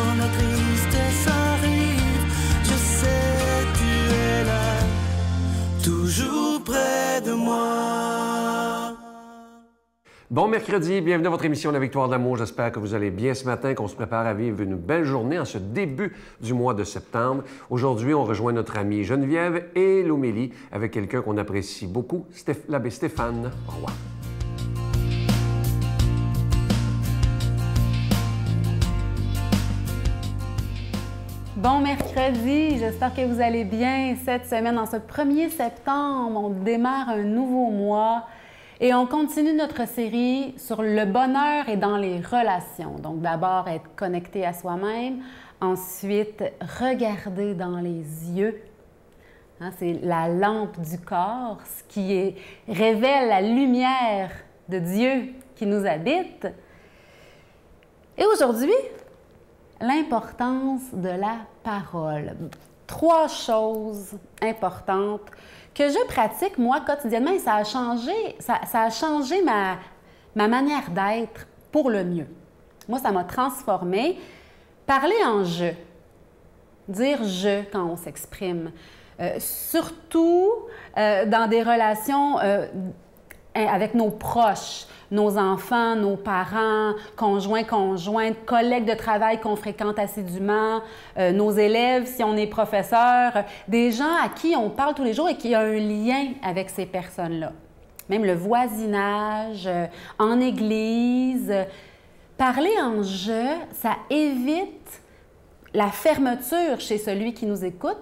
quand la tristesse arrive, je sais tu es là, toujours près de moi. Bon mercredi, bienvenue à votre émission La Victoire d'amour. J'espère que vous allez bien ce matin, qu'on se prépare à vivre une belle journée en ce début du mois de septembre. Aujourd'hui, on rejoint notre amie Geneviève et Lomélie avec quelqu'un qu'on apprécie beaucoup, l'abbé Stéphane Roy. Bon mercredi, j'espère que vous allez bien cette semaine. En ce 1er septembre, on démarre un nouveau mois. Et on continue notre série sur le bonheur et dans les relations. Donc d'abord, être connecté à soi-même. Ensuite, regarder dans les yeux. Hein, c'est la lampe du corps, ce qui révèle la lumière de Dieu qui nous habite. Et aujourd'hui, l'importance de la parole. 3 choses importantes que je pratique, moi, quotidiennement, et ça a changé ma manière d'être pour le mieux. Moi, ça m'a transformée. Parler en « je », dire « je » quand on s'exprime, surtout dans des relations avec nos proches, nos enfants, nos parents, conjoints, conjointes, collègues de travail qu'on fréquente assidûment, nos élèves, si on est professeur, des gens à qui on parle tous les jours et qui ont un lien avec ces personnes-là. Même le voisinage, en église. Parler en « je », ça évite la fermeture chez celui qui nous écoute.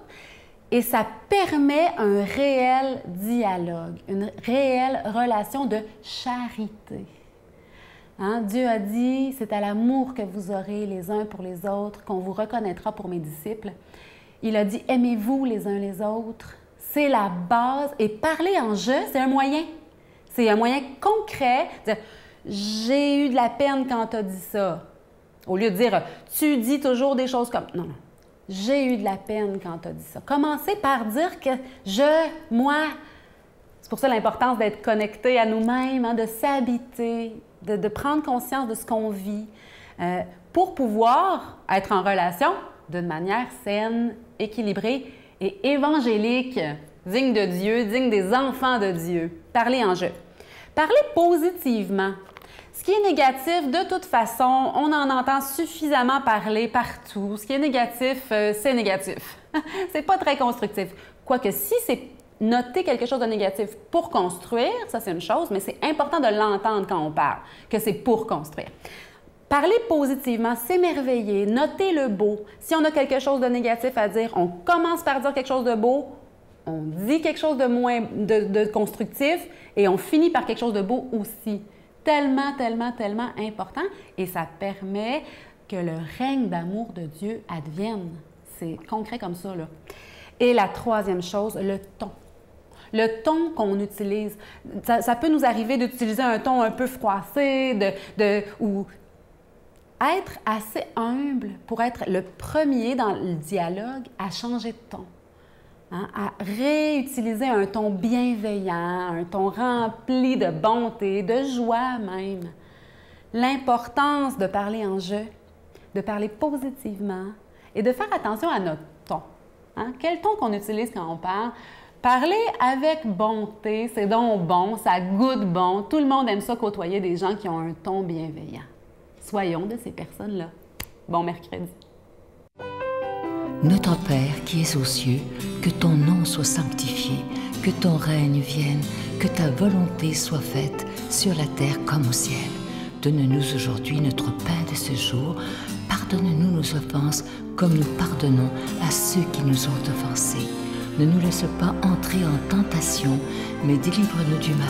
Et ça permet un réel dialogue, une réelle relation de charité. Hein? Dieu a dit, c'est à l'amour que vous aurez les uns pour les autres, qu'on vous reconnaîtra pour mes disciples. Il a dit, aimez-vous les uns les autres. C'est la base. Et parler en « je », c'est un moyen. C'est un moyen concret de dire, j'ai eu de la peine quand tu as dit ça. Au lieu de dire, tu dis toujours des choses comme... Non, non. J'ai eu de la peine quand tu as dit ça. Commencez par dire que moi, c'est pour ça l'importance d'être connecté à nous-mêmes, hein, de s'habiter, de prendre conscience de ce qu'on vit, pour pouvoir être en relation d'une manière saine, équilibrée et évangélique, digne de Dieu, digne des enfants de Dieu. Parler en « je ». Parler positivement. Ce qui est négatif, de toute façon, on en entend suffisamment parler partout. Ce qui est négatif, c'est négatif. C'est pas très constructif. Quoique si c'est noter quelque chose de négatif pour construire, ça c'est une chose, mais c'est important de l'entendre quand on parle, que c'est pour construire. Parler positivement, s'émerveiller, noter le beau. Si on a quelque chose de négatif à dire, on commence par dire quelque chose de beau, on dit quelque chose de moins de constructif et on finit par quelque chose de beau aussi. Tellement, tellement, tellement important et ça permet que le règne d'amour de Dieu advienne. C'est concret comme ça, là. Et la 3e chose, le ton. Le ton qu'on utilise. Ça peut nous arriver d'utiliser un ton un peu froissé ou être assez humble pour être le premier dans le dialogue à changer de ton. Hein, à réutiliser un ton bienveillant, un ton rempli de bonté, de joie même. L'importance de parler en « je », de parler positivement et de faire attention à notre ton. Hein? Quel ton qu'on utilise quand on parle? Parler avec bonté, c'est donc bon, ça goûte bon. Tout le monde aime ça, côtoyer des gens qui ont un ton bienveillant. Soyons de ces personnes-là. Bon mercredi. Notre Père qui es aux cieux, que ton nom soit sanctifié, que ton règne vienne, que ta volonté soit faite sur la terre comme au ciel. Donne-nous aujourd'hui notre pain de ce jour. Pardonne-nous nos offenses comme nous pardonnons à ceux qui nous ont offensés. Ne nous laisse pas entrer en tentation, mais délivre-nous du mal,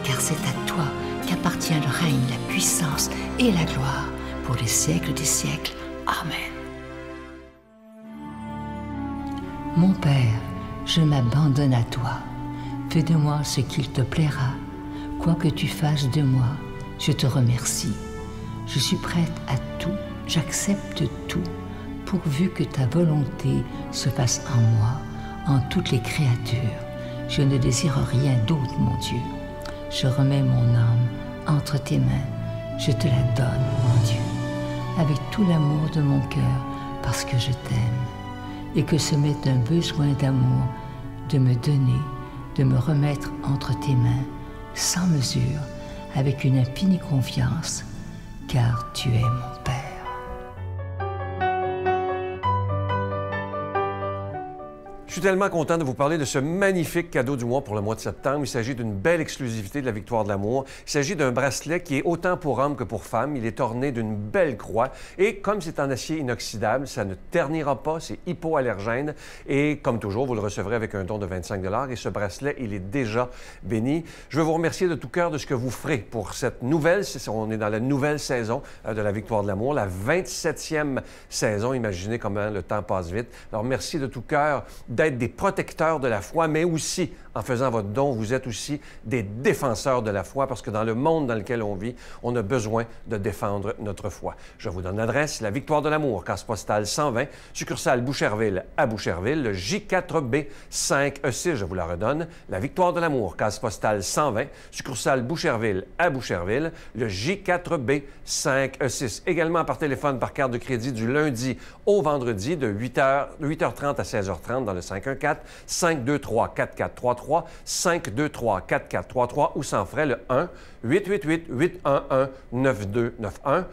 car c'est à toi qu'appartient le règne, la puissance et la gloire pour les siècles des siècles. Amen. Mon Père, je m'abandonne à toi. Fais de moi ce qu'il te plaira. Quoi que tu fasses de moi, je te remercie. Je suis prête à tout, j'accepte tout, pourvu que ta volonté se fasse en moi, en toutes les créatures. Je ne désire rien d'autre, mon Dieu. Je remets mon âme entre tes mains. Je te la donne, mon Dieu. Avec tout l'amour de mon cœur, parce que je t'aime et que ce m'est un besoin d'amour de me donner, de me remettre entre tes mains, sans mesure, avec une infinie confiance, car tu es mon Père. Je suis tellement content de vous parler de ce magnifique cadeau du mois pour le mois de septembre. Il s'agit d'une belle exclusivité de la Victoire de l'amour. Il s'agit d'un bracelet qui est autant pour hommes que pour femmes. Il est orné d'une belle croix et comme c'est en acier inoxydable, ça ne ternira pas, c'est hypoallergène et comme toujours, vous le recevrez avec un don de 25 $ et ce bracelet, il est déjà béni. Je veux vous remercier de tout cœur de ce que vous ferez pour cette nouvelle, on est dans la nouvelle saison de la Victoire de l'amour, la 27e saison. Imaginez comment le temps passe vite. Alors merci de tout cœur d'être des protecteurs de la foi, mais aussi, en faisant votre don, vous êtes aussi des défenseurs de la foi, parce que dans le monde dans lequel on vit, on a besoin de défendre notre foi. Je vous donne l'adresse, la Victoire de l'amour, case postale 120, succursale Boucherville à Boucherville, le J4B 5E6, je vous la redonne, la Victoire de l'amour, case postale 120, succursale Boucherville à Boucherville, le J4B 5E6. Également par téléphone, par carte de crédit du lundi au vendredi de 8h30 à 16h30 dans le 514-523-4433, 523-4433 ou sans frais le 1-888-811-9291,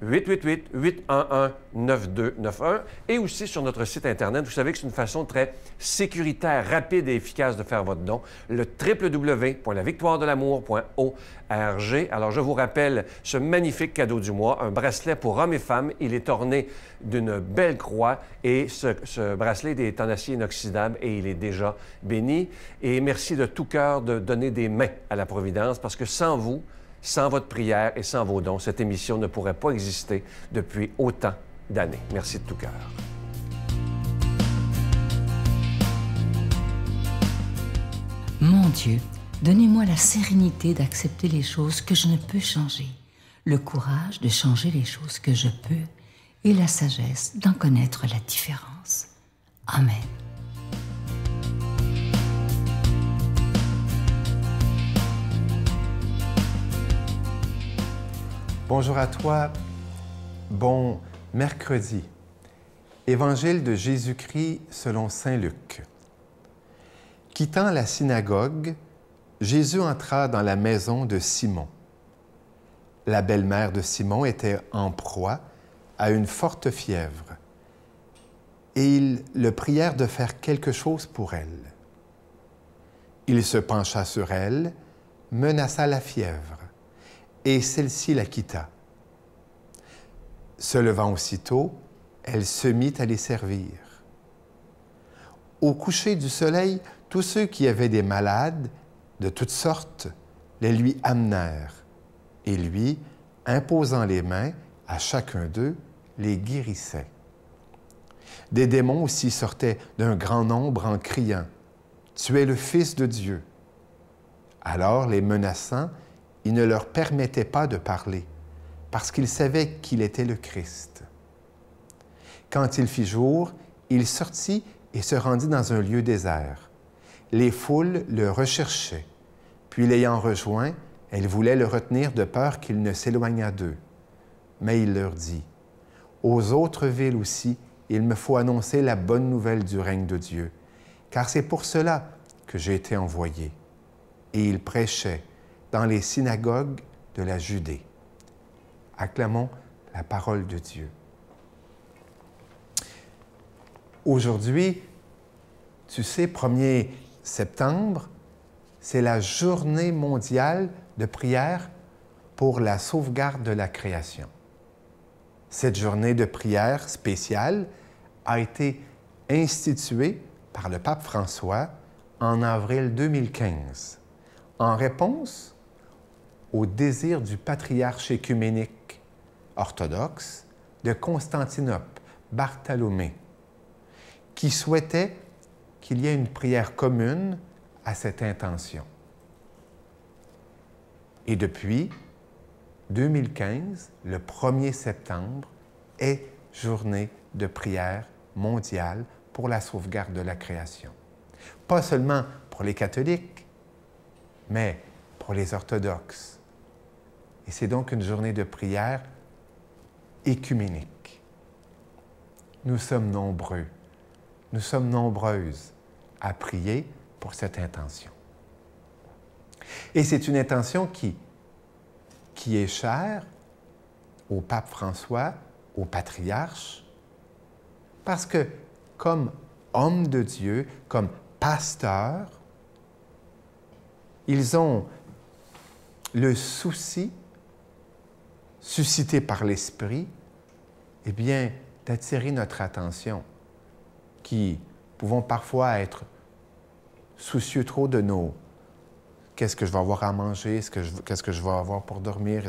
1-888-811-9291 et aussi sur notre site Internet. Vous savez que c'est une façon très sécuritaire, rapide et efficace de faire votre don, le www.lavictoiredelamour.org. Alors, je vous rappelle ce magnifique cadeau du mois, un bracelet pour hommes et femmes. Il est orné d'une belle croix et ce bracelet est en acier inoxydable et il est déjà béni. Et merci de tout cœur de donner des mains à la Providence parce que sans vous, sans votre prière et sans vos dons, cette émission ne pourrait pas exister depuis autant d'années. Merci de tout cœur. Mon Dieu, donnez-moi la sérénité d'accepter les choses que je ne peux changer, le courage de changer les choses que je peux et la sagesse d'en connaître la différence. Amen. Bonjour à toi, bon mercredi. Évangile de Jésus-Christ selon saint Luc. Quittant la synagogue, Jésus entra dans la maison de Simon. La belle-mère de Simon était en proie à une forte fièvre, et ils le prièrent de faire quelque chose pour elle. Il se pencha sur elle, menaça la fièvre, et celle-ci la quitta. Se levant aussitôt, elle se mit à les servir. Au coucher du soleil, tous ceux qui avaient des malades de toutes sortes les lui amenèrent, et lui, imposant les mains à chacun d'eux, les guérissait. Des démons aussi sortaient d'un grand nombre en criant « Tu es le Fils de Dieu ». Alors, les menaçant, il ne leur permettait pas de parler, parce qu'ils savaient qu'il était le Christ. Quand il fit jour, il sortit et se rendit dans un lieu désert. Les foules le recherchaient, puis l'ayant rejoint, elles voulaient le retenir de peur qu'il ne s'éloignât d'eux. Mais il leur dit, « Aux autres villes aussi, il me faut annoncer la bonne nouvelle du règne de Dieu, car c'est pour cela que j'ai été envoyé. » Et il prêchait dans les synagogues de la Judée. Acclamons la parole de Dieu. Aujourd'hui, tu sais, 1er septembre, c'est la journée mondiale de prière pour la sauvegarde de la création. Cette journée de prière spéciale a été instituée par le pape François en avril 2015, en réponse au désir du patriarche écuménique orthodoxe de Constantinople, Bartholomée, qui souhaitait qu'il y ait une prière commune à cette intention. Et depuis 2015, le 1er septembre est journée de prière mondiale pour la sauvegarde de la création. Pas seulement pour les catholiques, mais pour les orthodoxes. Et c'est donc une journée de prière écuménique. nous sommes nombreux, nous sommes nombreuses à prier pour cette intention. Et c'est une intention qui est chère au pape François, au patriarche, parce que comme homme de Dieu, comme pasteur, ils ont le souci, suscité par l'Esprit, eh bien, d'attirer notre attention, qui pouvons parfois être soucieux trop de nos « qu'est-ce que je vais avoir à manger? Qu'est-ce que je vais avoir pour dormir?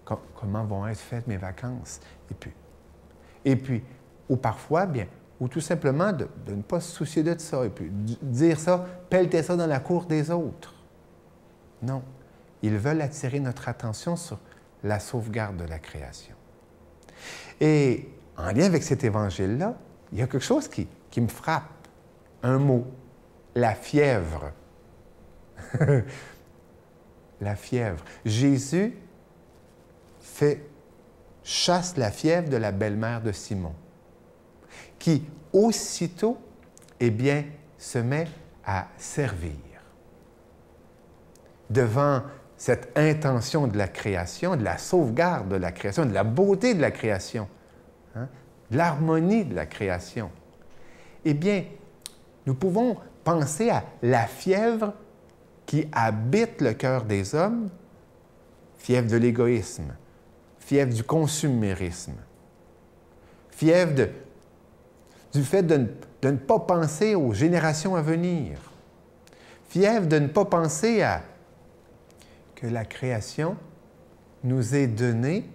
Comment vont être faites mes vacances? » Et puis, ou parfois, bien, ou tout simplement de ne pas se soucier de ça, et puis dire ça, pelleter ça dans la cour des autres. Non, ils veulent attirer notre attention sur la sauvegarde de la création. Et en lien avec cet évangile-là, il y a quelque chose qui me frappe. Un mot, la fièvre. La fièvre. Jésus chasse la fièvre de la belle-mère de Simon, qui aussitôt, eh bien, se met à servir. Devant cette intention de la création, de la sauvegarde de la création, de la beauté de la création, hein, de l'harmonie de la création, eh bien, nous pouvons penser à la fièvre qui habite le cœur des hommes, fièvre de l'égoïsme, fièvre du consumérisme, fièvre du fait de ne pas penser aux générations à venir, fièvre de ne pas penser à que la création nous est donnée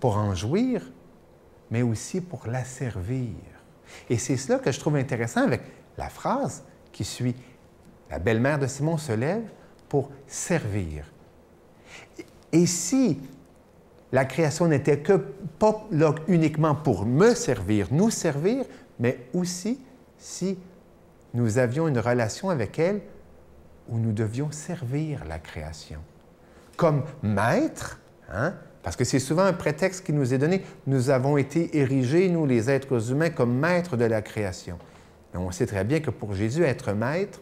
pour en jouir, mais aussi pour la servir. Et c'est cela que je trouve intéressant avec la phrase qui suit. La belle-mère de Simon se lève pour servir. Et si la création n'était pas là uniquement pour me servir, nous servir, mais aussi si nous avions une relation avec elle où nous devions servir la création. Comme maître, hein? Parce que c'est souvent un prétexte qui nous est donné. Nous avons été érigés, nous les êtres humains, comme maîtres de la création. Mais on sait très bien que pour Jésus, être maître,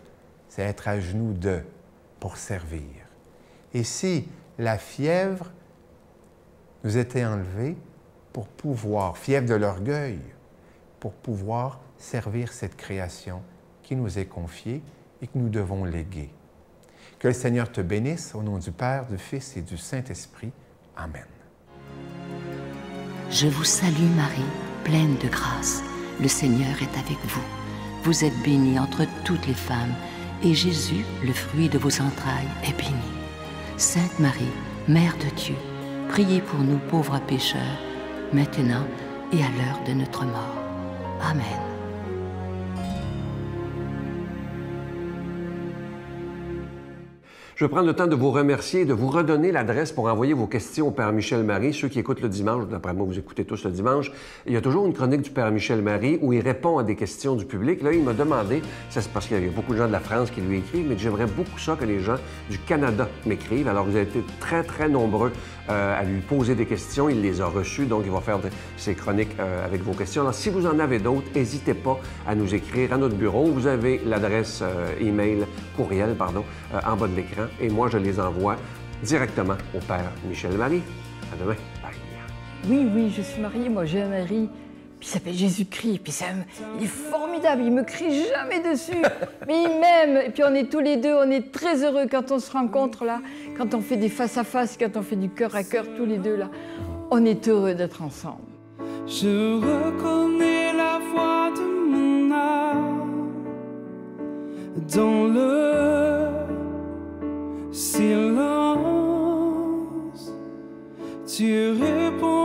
c'est être à genoux pour servir. Et si la fièvre nous était enlevée pour pouvoir, fièvre de l'orgueil, pour pouvoir servir cette création qui nous est confiée et que nous devons léguer. Que le Seigneur te bénisse au nom du Père, du Fils et du Saint-Esprit. Amen. Je vous salue Marie, pleine de grâce. Le Seigneur est avec vous. Vous êtes bénie entre toutes les femmes, et Jésus, le fruit de vos entrailles, est béni. Sainte Marie, Mère de Dieu, priez pour nous pauvres pécheurs, maintenant et à l'heure de notre mort. Amen. Je vais prendre le temps de vous remercier et de vous redonner l'adresse pour envoyer vos questions au Père Michel Marie. Ceux qui écoutent le dimanche, d'après moi, vous écoutez tous le dimanche, il y a toujours une chronique du Père Michel Marie où il répond à des questions du public. Là, il m'a demandé, ça c'est parce qu'il y a beaucoup de gens de la France qui lui écrivent, mais j'aimerais beaucoup ça que les gens du Canada m'écrivent. Alors, vous avez été très, très nombreux à lui poser des questions. Il les a reçues, donc il va faire ses chroniques avec vos questions. Alors, si vous en avez d'autres, n'hésitez pas à nous écrire à notre bureau. Vous avez l'adresse courriel, en bas de l'écran. Et moi, je les envoie directement au Père Michel Marie. À demain. Bye. Oui, je suis mariée. Moi, j'ai un mari, puis il s'appelle Jésus-Christ. Puis il est formidable. Il me crie jamais dessus. Mais il m'aime. Et puis on est tous les deux, on est très heureux quand on se rencontre là, quand on fait des face-à-face, quand on fait du cœur à cœur, tous les deux là. On est heureux d'être ensemble. Je reconnais la voix de mon âme dans le silence. Tu réponds